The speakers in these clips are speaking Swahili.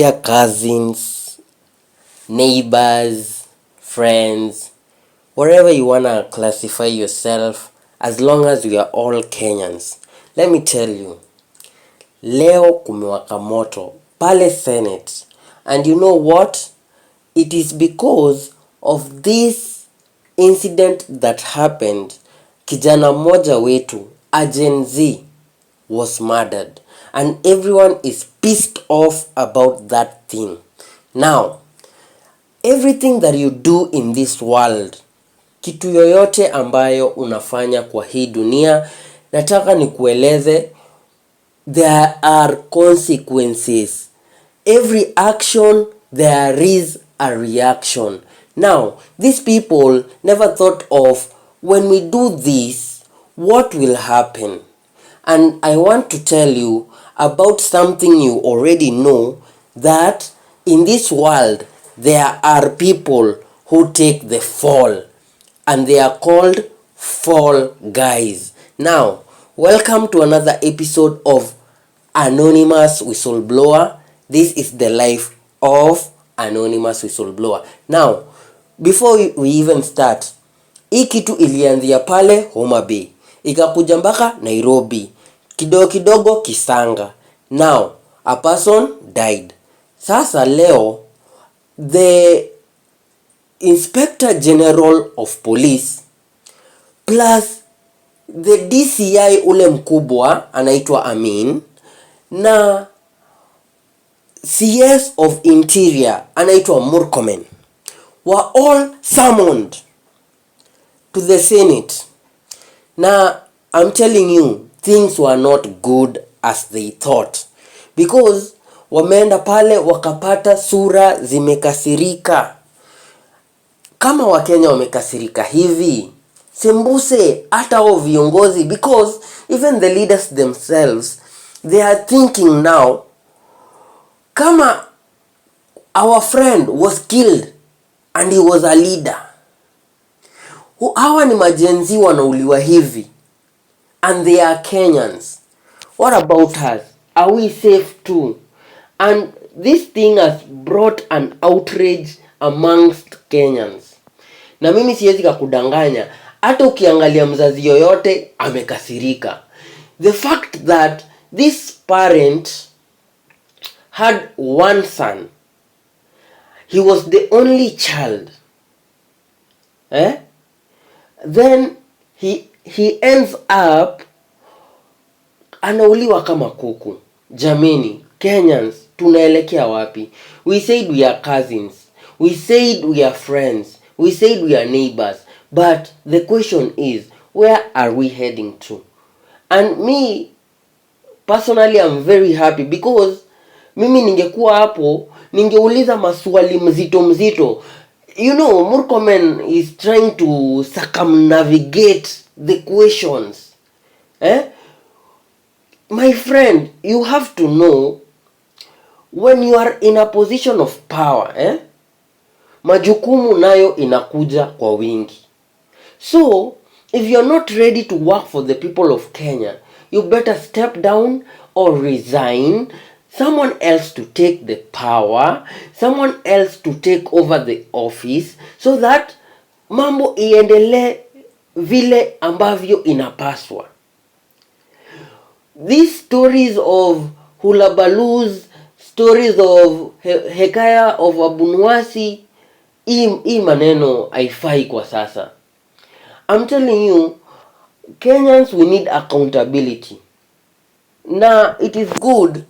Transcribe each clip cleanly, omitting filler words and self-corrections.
dear cousins, neighbors, friends, wherever you wanna classify yourself, as long as we are all Kenyans. Let me tell you, leo kumewaka moto pale Senate, and you know what? It is because of this incident that happened. Kijana mmoja wetu, 𝐭𝐻𝐺, was murdered, and everyone is pissed off about that thing. Now, everything that you do in this world, kitu yoyote ambayo unafanya kwa hii dunia, nataka nikueleze, there are consequences. Every action, there is a reaction. Now, these people never thought of, when we do this, what will happen? And I want to tell you about something you already know, that in this world there are people who take the fall, and they are called fall guys. Now, welcome to another episode of Anonymous Whistleblower. This is the life of Anonymous Whistleblower. Now, before we even start, hii kitu ilianzia pale Homa Bay, ikakuja mpaka Nairobi, kidogo kidogo kisanga. Now, a person died. Sasa leo, the Inspector General of Police plus the DCI ule mkubwa anaitwa Amin na CS of Interior anaitwa Murkomen were all summoned to the Senate. Now, I'm telling you, things were not good as they thought, because wameenda pale wakapata sura zimekasirika. Kama Wakenya wamekasirika hivi, sembuse hata hao viongozi, because even the leaders themselves, they are thinking now, kama our friend was killed and he was a leader, hawa ni majenzi wanauliwa hivi, and they are Kenyans, what about us? Are we safe too? And this thing has brought an outrage amongst Kenyans. Na mimi siwezi kukudanganya, hata ukiangalia mzazi yoyote amekasirika. The fact that this parent had one son, he was the only child, then he ends up anauliwa kama kuku. Jameni, Kenyans, tunaelekea wapi? We said we are cousins, we said we are friends, we said we are neighbors, but the question is, where are we heading to? And me personally, I'm very happy, because mimi ningekuwa hapo ningeuliza maswali mzito. You know, Murkomen is trying to circumnavigate the questions. My friend, you have to know, when you are in a position of power, majukumu nayo inakuja kwa wingi. So, if you're not ready to work for the people of Kenya, you better step down or resign, someone else to take the power, someone else to take over the office, so that mambo iendelee vile ambavyo inapaswa. These stories of hulabalus, stories of hekaya of Abunuwasi, hii maneno haifai kwa sasa. I'm telling you, Kenyans, we need accountability. Now, it is good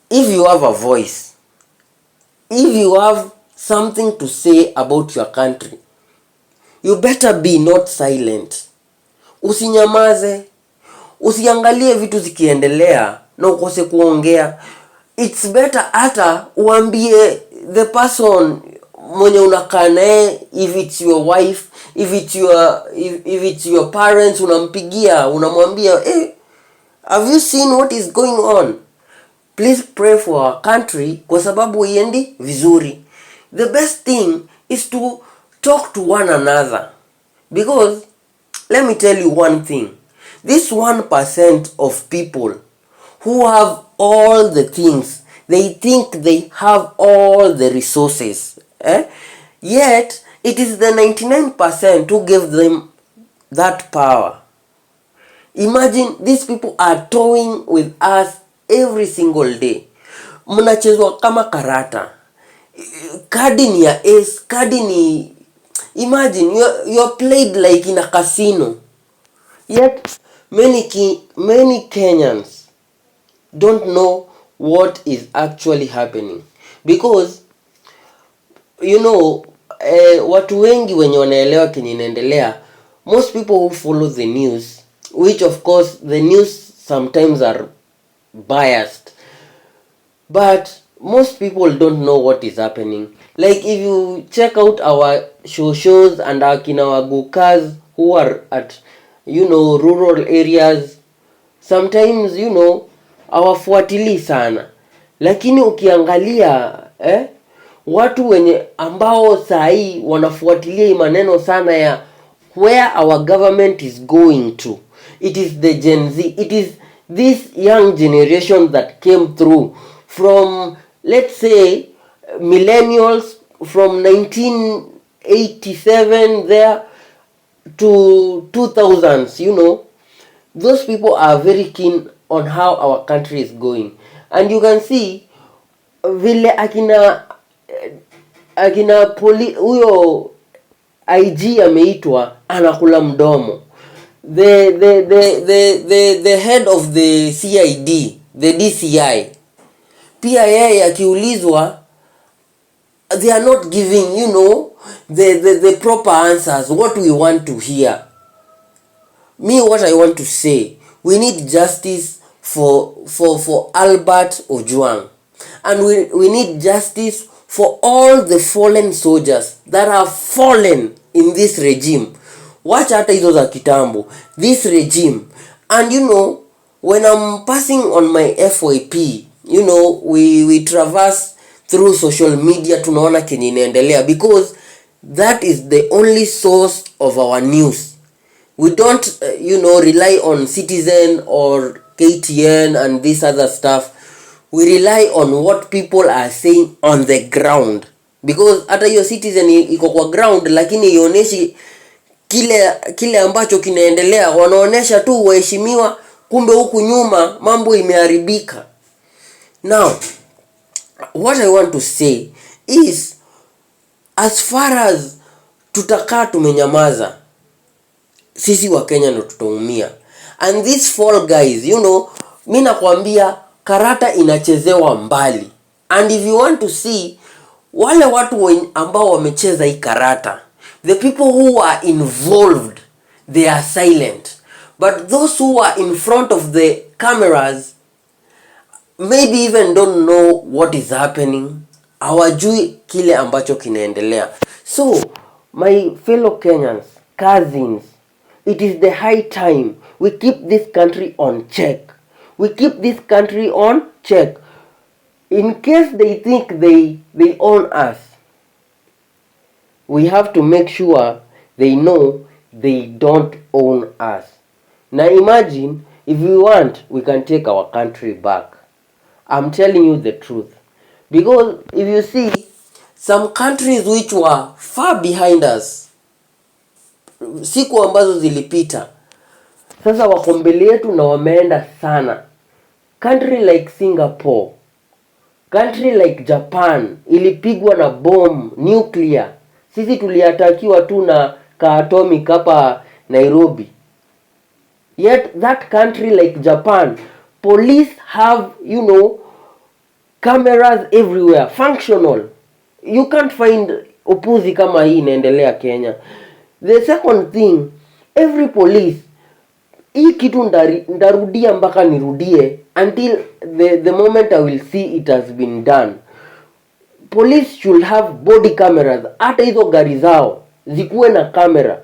if you have a voice, if you have something to say about your country, you better be not silent. Usinyamaze, usiangalie vitu zikiendelea na ukose kuongea. It's better hata uambie the person mwenye unakaa naye, if it's your wife, if it's your parents, unampigia, unamwambia, have you seen what is going on? Please pray for our country, kwa sababu iendi vizuri. The best thing is to talk to one another, because let me tell you one thing. This 1% of people who have all the things, They think they have all the resources. Yet, it is the 99% who gave them that power. Imagine these people are toying with us every single day. Mnachezwa kama karata. Kadi ni ya ace, kadi ni... Imagine, you're played like in a casino. Yet, many Kenyans don't know what is actually happening. Because, watu wengi wenye wanaelewa kenye inaendelea, most people who follow the news, which of course the news sometimes are biased, but most people don't know what is happening. Like if you check out our shows and our gukas who are at rural areas, sometimes hawafuatilii sana, lakini ukiangalia watu wenye ambao sahi wanafuatilia maneno sana ya where our government is going to, it is the Gen Z. It is this young generation that came through from, let's say, millennials from 1987 there to 2000s. Those people are very keen on how our country is going, and you can see vile akina huyo IG ameitwa anakula mdomo. The head of the CID, the DCI, pia yeye akiulizwa, they are not giving the proper answers, what we want to hear. What I want to say, we need justice for Albert Ojwang, and we need justice for all the fallen soldiers that have fallen in this regime. Watch hata hizo za kitambo, this regime. And when I'm passing on my FYP, we traverse through social media, tunaona kenye inaendelea, because that is the only source of our news. We don't rely on Citizen or KTN and this other stuff. We rely on what people are saying on the ground, because hata hiyo Citizen iko kwa ground, lakini ioneshi kile ambacho kinaendelea. Wanaonesha tu waheshimiwa, kumbe huku nyuma mambo imeharibika. Now, what I want to say is, as far as tutakaa tumenyamaza, sisi wa Kenya ndo tutaumia. And these fall guys, mimi nakwambia karata inachezewa mbali. And if you want to see wale watu ambao wamecheza hii karata, the people who are involved, they are silent. But those who are in front of the cameras maybe even don't know what is happening. Hawajui kile ambacho kinaendelea. So, my fellow Kenyans, cousins, it is the high time we keep this country on check. We keep this country on check. In case they think they own us, we have to make sure they know they don't own us. Now imagine, if we want, we can take our country back. I'm telling you the truth. Because if you see, some countries which were far behind us, siku ambazo zilipita, sasa wako mbele yetu na wameenda sana. Country like Singapore, country like Japan, ilipigwa na bomb nuclear. Sisi tuliatakiwa tu na atomic hapa Nairobi. Yet that country like Japan, police have, cameras everywhere, functional. You can't find upuzi kama hii inaendelea Kenya. The second thing, every police, hii kitu ndarudia mpaka nirudie until the moment I will see it has been done. Police should have body cameras. Hata hizo gari zao zikuwe na camera,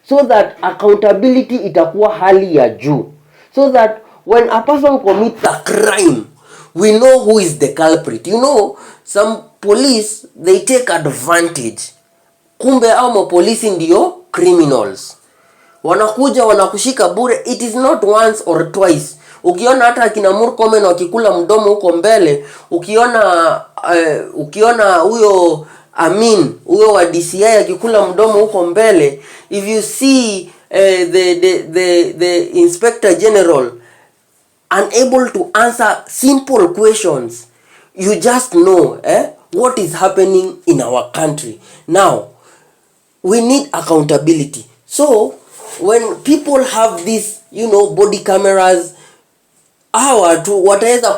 so that accountability itakuwa hali ya juu, so that when a person commits a crime, we know who is the culprit. Some police, they take advantage. Kumbe au polisi ndio criminals. Wanakuja wanakushika bure. It is not once or twice. Ukiona hata akina Murkomen wakikula mdomo huko mbele, ukiona huyo huyo wa DCI akikula mdomo huko mbele, if you see the Inspector General unable to answer simple questions, you just know what is happening in our country. Now we need accountability. So when people have this, body cameras, hawa tu wataweza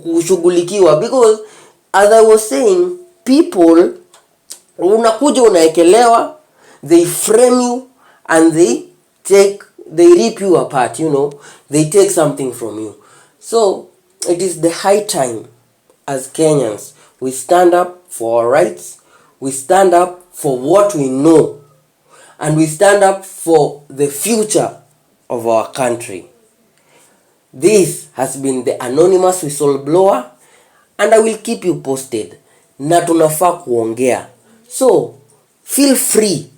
kushughulikiwa, because as I was saying, people unakuja unaekelewa, they frame you and they rip you apart, they take something from you. So it is the high time as Kenyans we stand up for our rights, we stand up for what we know, and we stand up for the future of our country. This has been the anonymous whistleblower, and I will keep you posted. Na tunafaa kuongea, so feel free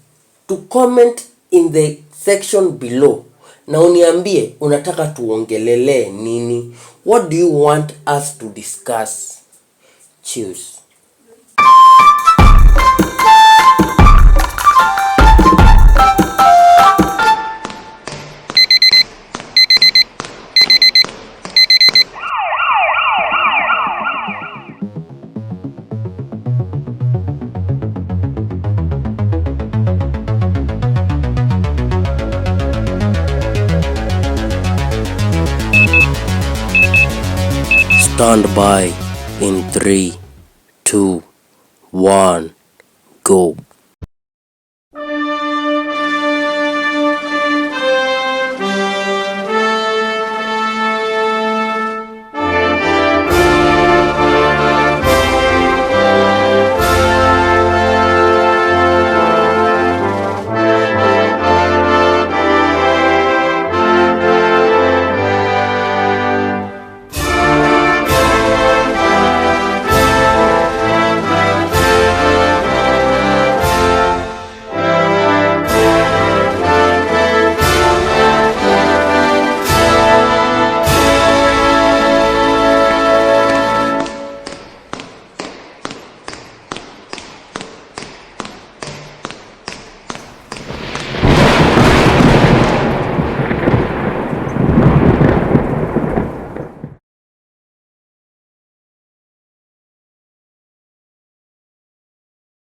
to comment in the section below na uniambie unataka tuongelele nini. What do you want us to discuss? Cheers. Stand by in 3, 2, 1, go.